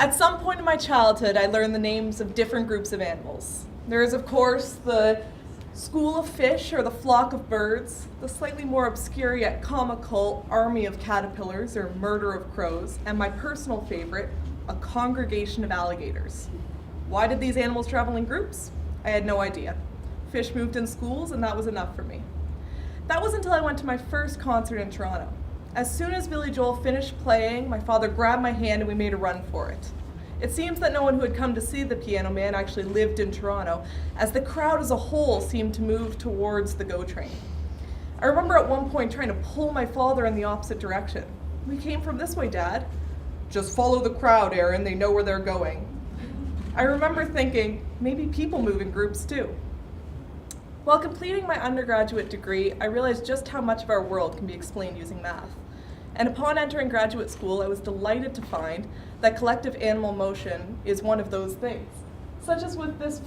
At some point in my childhood, I learned the names of different groups of animals. There is, of course, the school of fish or the flock of birds, the slightly more obscure yet comical army of caterpillars or murder of crows, and my personal favorite, a congregation of alligators. Why did these animals travel in groups? I had no idea. Fish moved in schools, and that was enough for me. That was until I went to my first concert in Toronto. As soon as Billy Joel finished playing, my father grabbed my hand and we made a run for it. It seems that no one who had come to see the Piano Man actually lived in Toronto, as the crowd as a whole seemed to move towards the GO train. I remember at one point trying to pull my father in the opposite direction. "We came from this way, Dad." "Just follow the crowd, Eryn, they know where they're going." I remember thinking, maybe people move in groups too. While completing my undergraduate degree, I realized just how much of our world can be explained using math. And upon entering graduate school, I was delighted to find that collective animal motion is one of those things, such as with this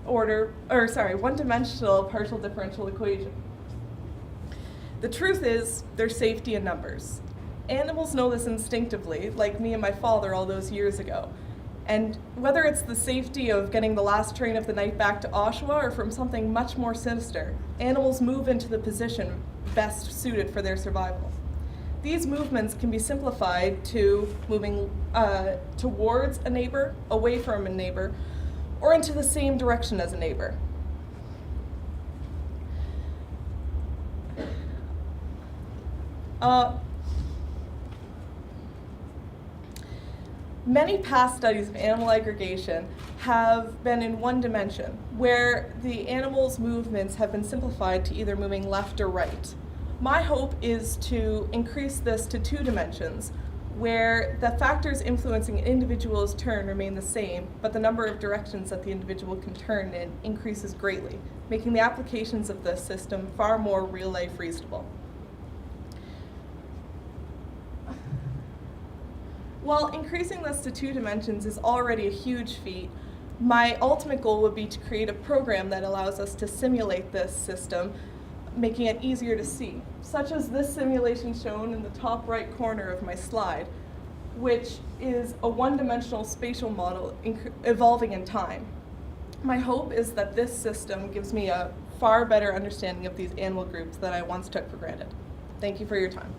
one-dimensional partial differential equation. The truth is, there's safety in numbers. Animals know this instinctively, like me and my father all those years ago. And whether it's the safety of getting the last train of the night back to Oshawa or from something much more sinister, animals move into the position best suited for their survival. These movements can be simplified to moving towards a neighbor, away from a neighbor, or into the same direction as a neighbor. Many past studies of animal aggregation have been in one dimension, where the animal's movements have been simplified to either moving left or right. My hope is to increase this to 2 dimensions, where the factors influencing an individual's turn remain the same, but the number of directions that the individual can turn in increases greatly, making the applications of this system far more real-life reasonable. While increasing this to 2 dimensions is already a huge feat, my ultimate goal would be to create a program that allows us to simulate this system, making it easier to see, such as this simulation shown in the top right corner of my slide, which is a one-dimensional spatial model evolving in time. My hope is that this system gives me a far better understanding of these animal groups than I once took for granted. Thank you for your time.